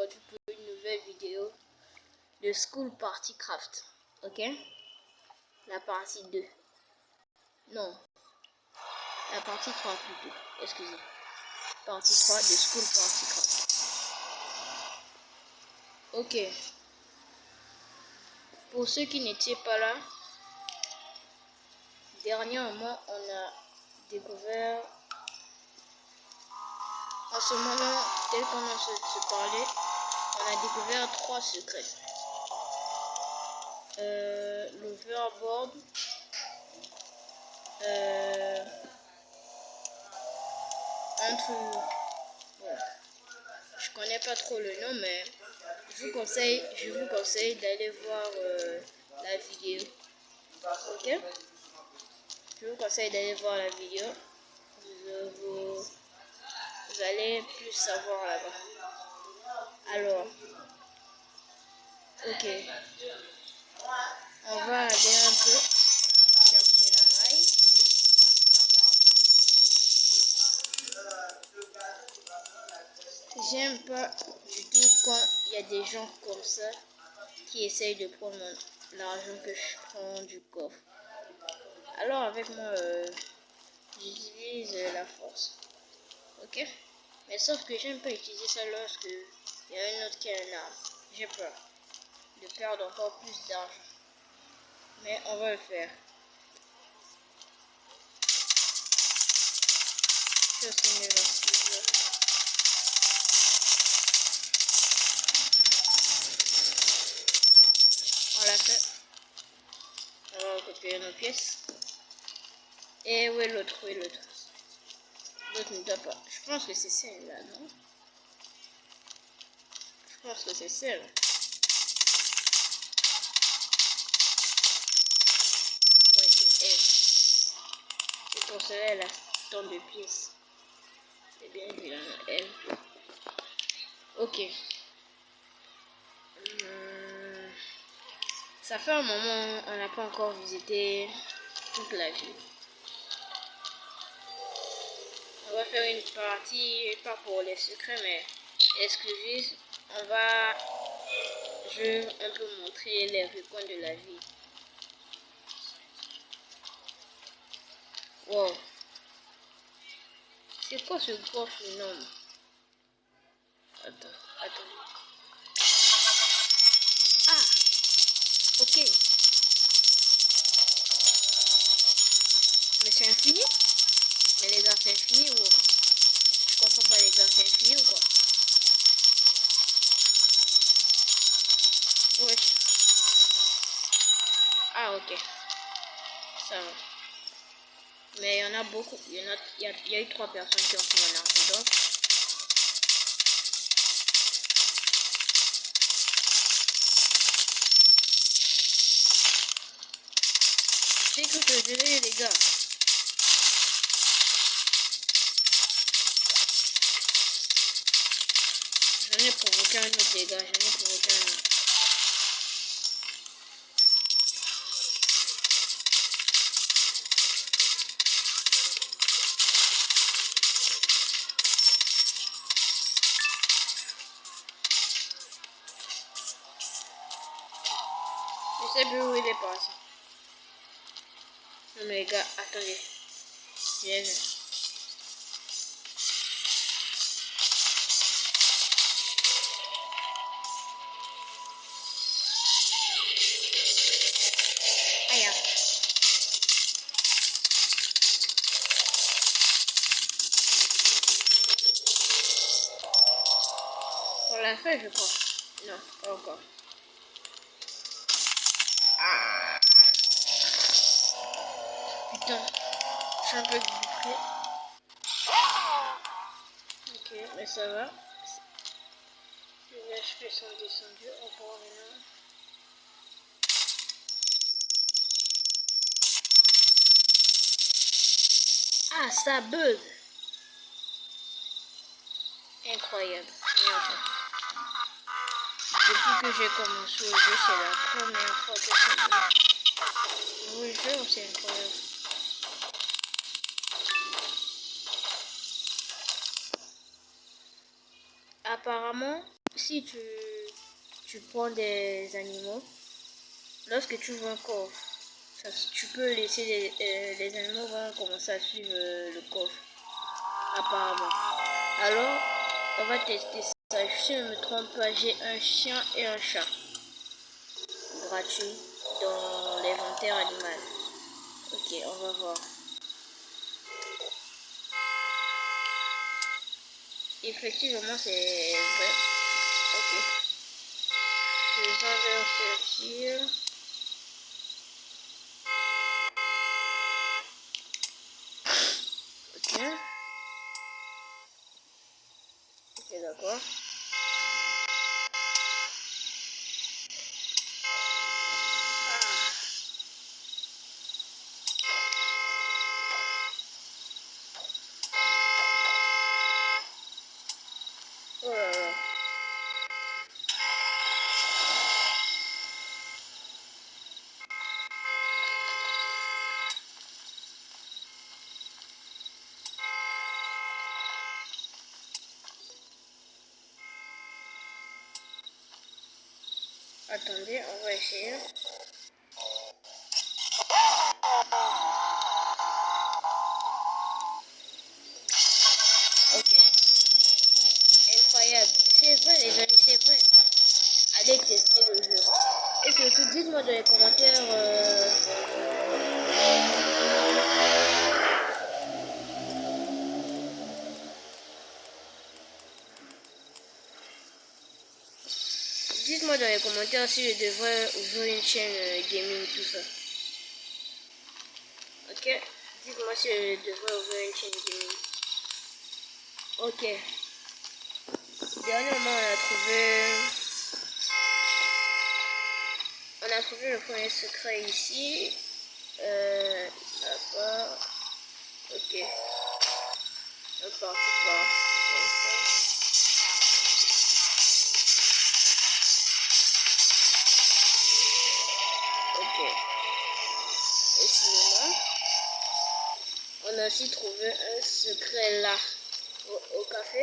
aujourd'hui pour une nouvelle vidéo de School Party Craft. Ok? La partie 2. Non. La partie 3 plutôt. Excusez. Partie 3 de School Party Craft. Ok. Pour ceux qui n'étaient pas là, dernièrement on a découvert, en ce moment, tel qu'on a se parler, on a découvert 3 secrets. L'overboard, bon, je connais pas trop le nom, mais je vous conseille d'aller voir la vidéo. Ok, je vous conseille d'aller voir la vidéo. Vous allez plus savoir là-bas. Alors, ok, on va aller un peu chercher la maille. J'aime pas du tout quand il y a des gens comme ça qui essayent de prendre l'argent que je prends du coffre. Alors avec moi, j'utilise la force. Ok? Mais sauf que j'aime pas utiliser ça lorsque il y a un autre qui a un arme. J'ai peur de perdre encore plus d'argent. Mais on va le faire. Je suis nul en ciseaux. On l'a fait. On va recopier nos pièces. Et où est l'autre? Où est l'autre? L'autre ne doit pas. Je pense que c'est celle-là, non? Je pense que c'est celle. Ouais, c'est elle. C'est pour cela elle a tant de pièces. C'est bien évidemment elle. Ok. Ça fait un moment, on n'a pas encore visité toute la ville. On va faire une partie, pas pour les secrets, mais exclusive. Je vais un peu montrer les recoins de la ville. Wow. C'est quoi ce coffre énorme? Attends. Ah, ok. Mais c'est infini? Mais les gars, c'est infini ou... Je comprends pas les gars, c'est infini ou quoi? Wesh. Ah, ok. Ça va. Mais il y en a beaucoup. Il y a eu 3 personnes qui ont fait mon argent. Donc, j'ai cru que je l'ai eu, les gars. J'en ai provoqué un autre, les gars. J'en ai provoqué un autre. Je sais plus où il est passé. Non mais les gars, attendez. J'ai vu. Aïe. On l'a fait, je crois. Non, pas encore. Ah. Putain. Je suis un peu dégoûté. Ok, mais ça va. Les HP sont descendus encore maintenant. Ah, ça bug. Incroyable. Depuis que j'ai commencé au jeu, c'est la première fois que ça bug. Je vous jure, c'est incroyable. Apparemment, si tu prends des animaux, lorsque tu vois un coffre, tu peux laisser les animaux vont commencer à suivre le coffre, apparemment. Alors, on va tester ça. Si je ne me trompe pas, j'ai un chien et un chat gratuit dans l'inventaire animal. Ok, on va voir. Effectivement, c'est vrai. Ok. Faisons sortir. Ok. Ok, d'accord. Oh là là. Attendez, on va essayer. Ok. Incroyable. C'est vrai, les amis, c'est vrai. Allez tester le jeu. Et surtout, dites-moi dans les commentaires. Dites-moi dans les commentaires si je devrais ouvrir une chaîne gaming, tout ça. Ok? Dites-moi si je devrais ouvrir une chaîne gaming. Ok. Dernièrement, on a trouvé le premier secret ici. Là-bas. Ok. On est parti par comme ça. Ok. Le cinéma. On a aussi trouvé un secret là. Au café.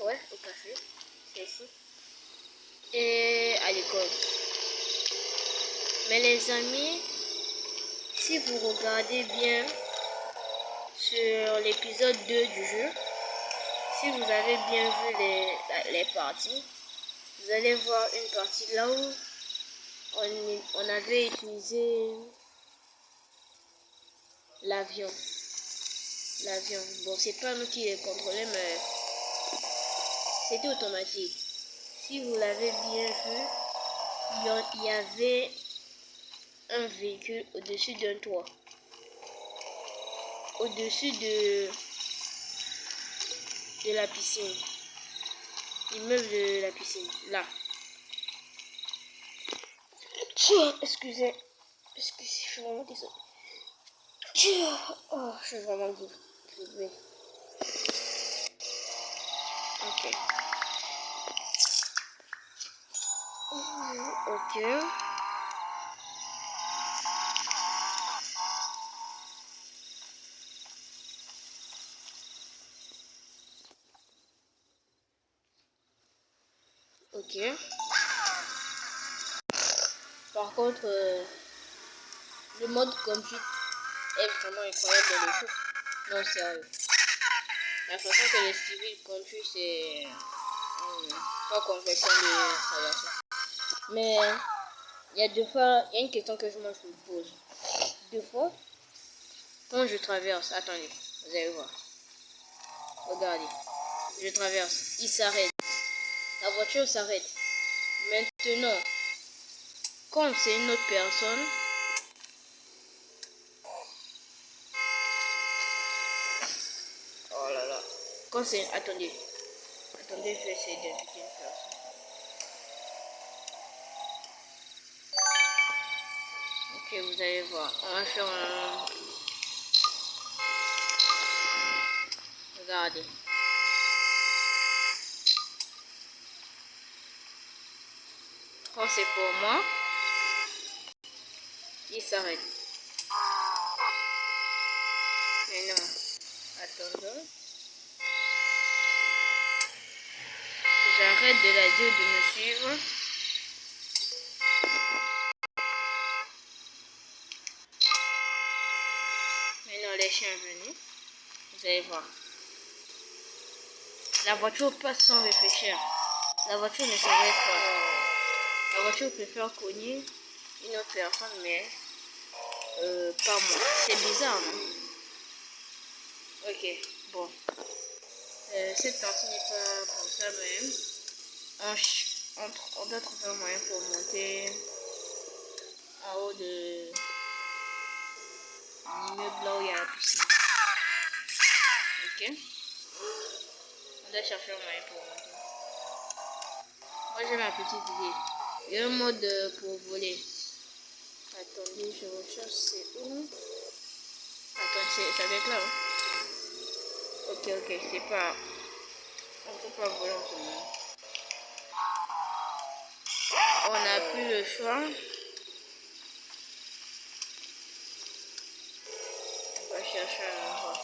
Ouais, au café. C'est ici. Et à l'école. Mais les amis, si vous regardez bien sur l'épisode 2 du jeu, si vous avez bien vu les parties, vous allez voir une partie là où on avait utilisé l'avion. Bon, c'est pas nous qui le contrôlons, mais c'était automatique. Si vous l'avez bien vu, il y avait un véhicule au-dessus d'un toit. Au-dessus de la piscine. L'immeuble de la piscine. Là. Excusez. Je suis vraiment désolée. Oh, je suis vraiment désolée. Ok. Ok. Ok. Par contre, le mode conduite est vraiment incroyable dans le jeu. Non, sérieux. La façon que les civils conduisent, c'est pas convaincant de traverser. Mais il y a une question que je me pose. Deux fois, quand je traverse, attendez, vous allez voir. Regardez, je traverse, il s'arrête. La voiture s'arrête. Maintenant, comme c'est une autre personne, oh là là, quand c'est, attendez, je vais essayer d'inviter une personne. Ok, vous allez voir, on va faire un, regardez. Quand c'est pour moi, il s'arrête. Mais non, attendons. j'arrête de la dire de me suivre. Maintenant les chiens venus. Vous allez voir. La voiture passe sans réfléchir. La voiture ne s'arrête pas. La voiture préfère cogner une autre personne, mais pas moi. C'est bizarre, non? Ok, bon. Cette partie n'est pas comme ça même. On doit trouver un moyen pour monter en haut de l'immeuble là où il y a la piscine. Ok. On doit chercher un moyen pour monter. Moi j'ai ma petite idée. Il y a un mode pour voler. Attendez, je recherche c'est où. Attends, ça va être là. Hein? Ok, c'est pas. On peut pas voler en ce moment. On n'a plus le choix. On va chercher un endroit.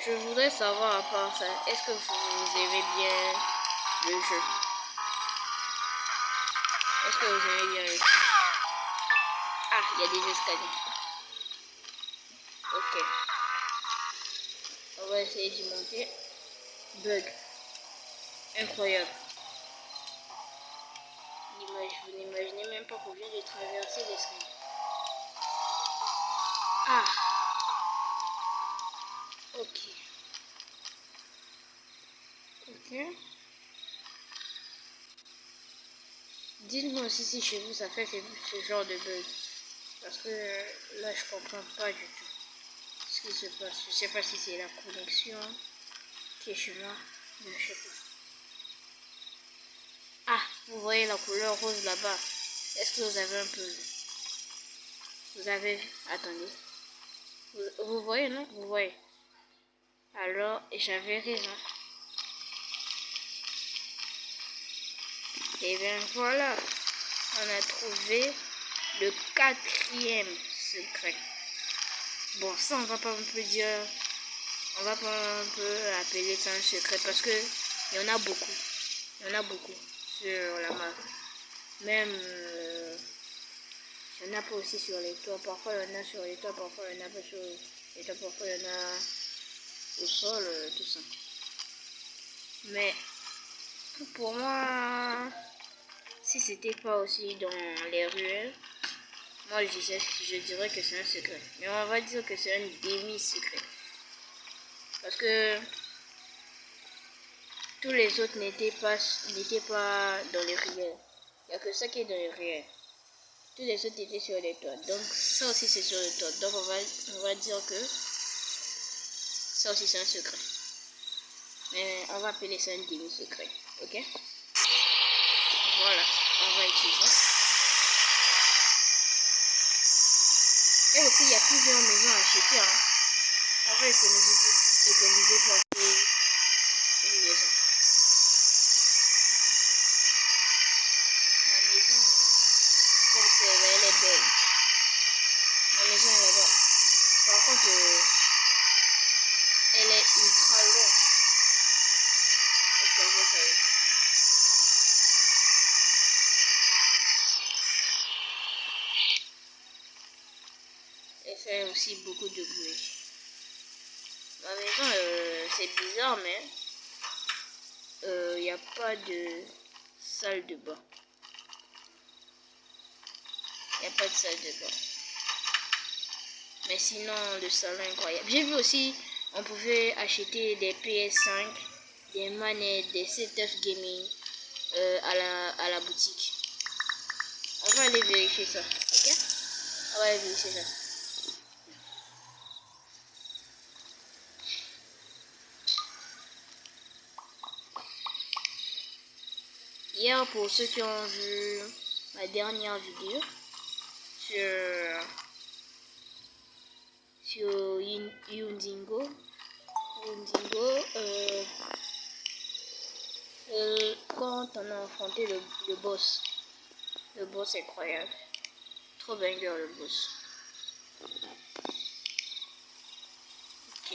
Je voudrais savoir à part ça, est-ce que vous aimez bien le jeu? Est-ce que vous aimez bien le jeu? Ah, il y a des escaliers. Ok. On va essayer d'y monter. Bug. Incroyable. Vous n'imaginez même pas qu'on vient de traverser l'escalier. Ah. Ok. Ok. Dites-moi aussi si chez vous ça fait ce genre de bug. Parce que là je comprends pas du tout ce qui se passe. Je sais pas si c'est la connexion qui est chez moi. Mais je sais pas. Ah, vous voyez la couleur rose là-bas. Est-ce que vous avez un peu vu? Vous avez vu? Attendez. Vous voyez, non? Vous voyez. Alors, j'avais raison. Et bien voilà. On a trouvé le 4e secret. Bon, ça on va pas un peu dire. On va pas un peu appeler ça un secret parce que il y en a beaucoup. Il y en a beaucoup sur la map. Même il y en a pas aussi sur les toits. Parfois il y en a sur les toits, parfois il y en a pas sur les toits, parfois il y en a au sol, tout ça. Mais pour moi, si c'était pas aussi dans les ruelles, moi je dirais que c'est un secret. Mais on va dire que c'est un demi-secret. Parce que tous les autres n'étaient pas dans les ruelles. Il n'y a que ça qui est dans les ruelles. Tous les autres étaient sur les toits. Donc ça aussi c'est sur le toit. Donc on va dire que ça aussi c'est un secret. Mais on va appeler ça un demi-secret. Ok? Voilà. On va utiliser. Et aussi il y a plusieurs maisons à acheter. Hein. On va économiser pour acheter une maison. Ma maison, comme c'est elle est belle. Ma maison elle est belle. Par contre, elle est ultra longue. Ok, on va faire ça. Elle fait aussi beaucoup de bruit. Ma maison, c'est bizarre, mais il n'y a pas de salle de bain. Il n'y a pas de salle de bain. Mais sinon, le salon est incroyable. J'ai vu aussi, on pouvait acheter des PS5, des manettes, des setups gaming à la boutique. On va aller vérifier ça, ok? On va aller vérifier ça. Hier, pour ceux qui ont vu ma dernière vidéo sur Yundingo, Windigo, quand on a affronté le boss. Le boss est incroyable. Trop banger le boss. Ok.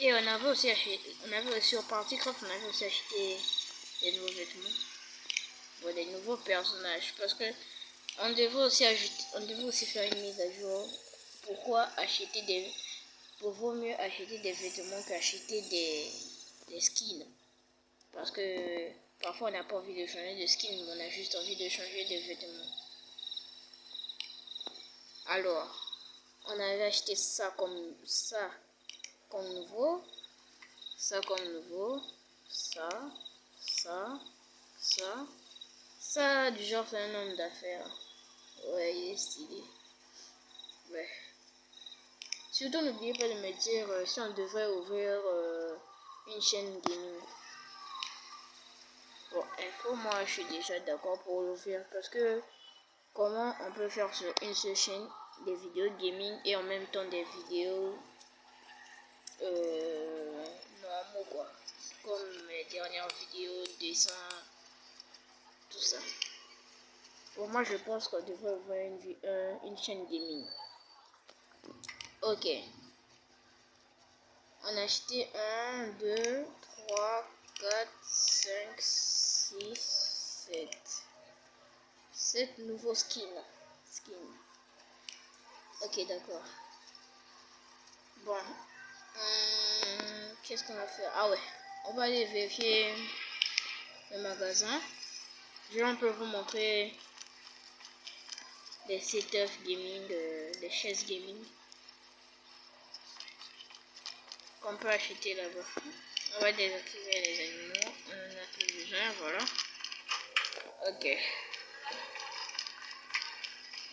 Et on avait aussi sur Partycraft, on avait aussi acheté des nouveaux vêtements. Bon, des nouveaux personnages. Parce que on devait aussi faire une mise à jour. Pourquoi acheter des... Vaut mieux acheter des vêtements qu'acheter des skins. Parce que parfois on n'a pas envie de changer de skin, mais on a juste envie de changer de vêtements. Alors, on avait acheté ça comme nouveau. Ça comme nouveau. Ça, du genre, c'est un homme d'affaires. Ouais, il est stylé. Ouais. Surtout, n'oubliez pas de me dire si on devrait ouvrir une chaîne gaming. Bon, info, moi, je suis déjà d'accord pour l'ouvrir parce que comment on peut faire sur une seule chaîne des vidéos gaming et en même temps des vidéos normaux, quoi. Comme mes dernières vidéos, dessins, tout ça. Pour moi, je pense qu'on devrait ouvrir une chaîne gaming. Ok. On a acheté 1, 2, 3, 4, 5, 6, 7. 7 nouveaux skins. Ok, d'accord. Bon. Qu'est-ce qu'on va faire? Ah ouais. On va aller vérifier le magasin. Je vais un peu vous montrer les setups gaming, les chaises gaming qu'on peut acheter là-bas. On va désactiver les animaux. On en a plus besoin, voilà. Ok.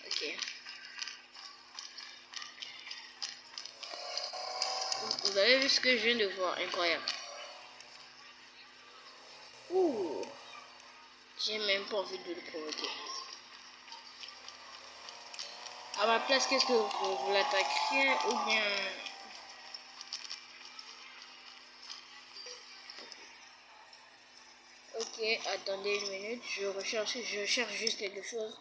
Ok. Vous avez vu ce que je viens de voir? Incroyable. Ouh. J'ai même pas envie de le provoquer. À ma place, qu'est-ce que vous l'attaqueriez ou bien... Ok, attendez une minute, je cherche juste quelque chose.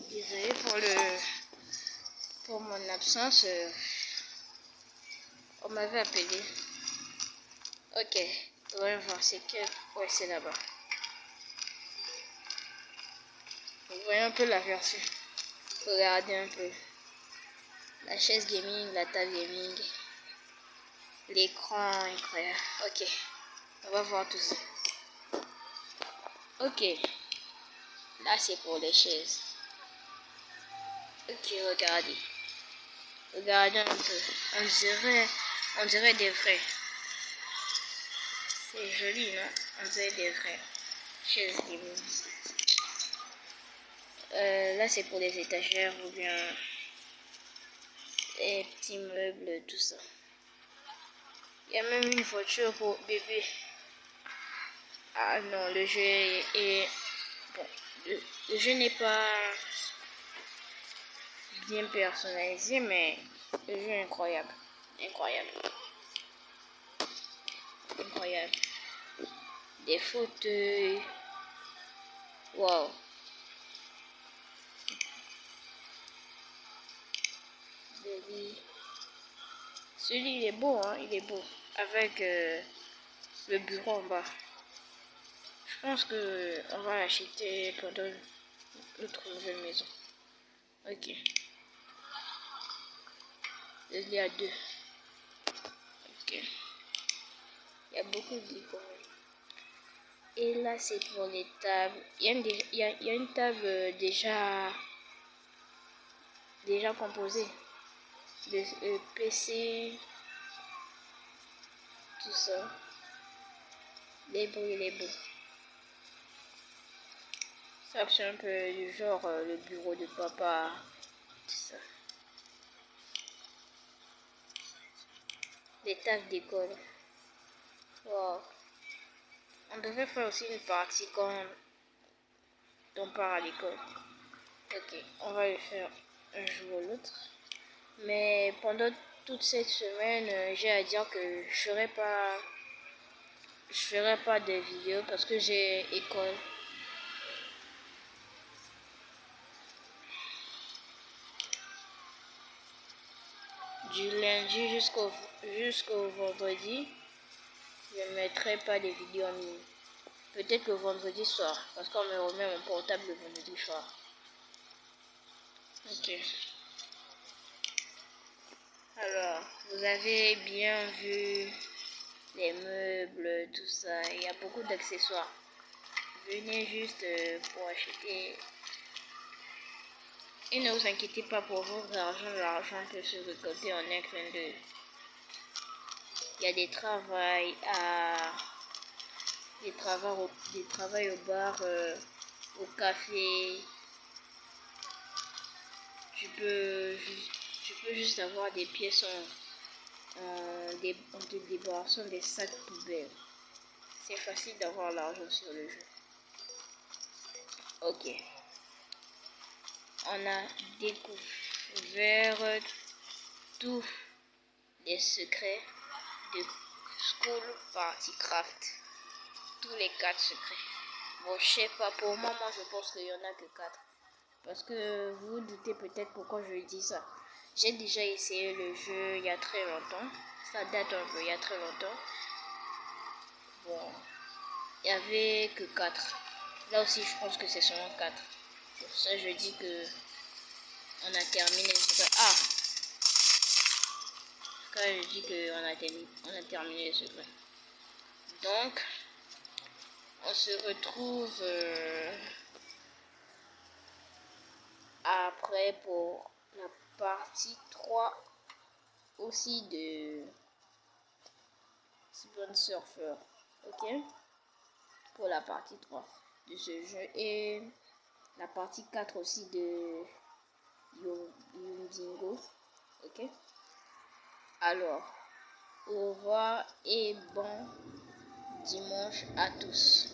Désolé pour mon absence. On m'avait appelé. Ok, on va voir c'est quel. Ouais, c'est là-bas. Vous voyez un peu la version. Regardez un peu. La chaise gaming, la table gaming. L'écran incroyable. Ok, on va voir tout ça. Ok, là c'est pour les chaises. Ok, regardez. Regardez un peu. On dirait des vrais. C'est joli, non? On dirait des vrais chaises gaming. Là c'est pour les étagères ou bien les petits meubles, tout ça. Il y a même une voiture pour bébé. Ah non, le jeu est bon. Le jeu n'est pas bien personnalisé, mais le jeu est incroyable. Incroyable. Incroyable. Des fauteuils. Wow. Des lits. Celui il est beau, hein, il est beau. Avec le bureau en bas. Je pense que on va l'acheter pendant notre nouvelle maison. Ok. Il y a deux. Ok. Il y a beaucoup de lits quand même. Et là, c'est pour les tables. Il y a une table déjà composée. De PC, tout ça. Les beaux, il est beau. Ça, c'est un peu du genre le bureau de papa. Tout ça. Les tables d'école. Wow. On devrait faire aussi une partie quand on part à l'école. Ok, on va le faire un jour ou l'autre. Mais pendant toute cette semaine, j'ai à dire que je ferai pas de vidéos parce que j'ai école. Du lundi jusqu'au vendredi, je ne mettrai pas de vidéos en ligne. Peut-être le vendredi soir, parce qu'on me remet mon portable le vendredi soir. Ok. Alors, vous avez bien vu les meubles, tout ça. Il y a beaucoup d'accessoires. Venez juste pour acheter. Et ne vous inquiétez pas pour votre argent. L'argent peut se récolter en un clin d'œil. Il y a des travails au bar, au café. Tu peux juste avoir des pièces en te débarrassant des sacs poubelles. C'est facile d'avoir l'argent sur le jeu. Ok. On a découvert tous les secrets de School Party Craft. Tous les 4 secrets. Bon, je sais pas, pour moi, je pense qu'il y en a que 4. Parce que vous vous doutez peut-être pourquoi je dis ça. J'ai déjà essayé le jeu il y a très longtemps. Ça date un peu, il y a très longtemps. Bon, il n'y avait que 4. Là aussi, je pense que c'est seulement 4. C'est pour ça que je dis que on a terminé le secret. Ah! Quand je dis qu'on a terminé le secret. Donc, on se retrouve après pour la partie 3 aussi de Subway Surfer. Ok? Pour la partie 3 de ce jeu. Et la partie 4 aussi de Yundingo. Ok? Alors, au revoir et bon dimanche à tous.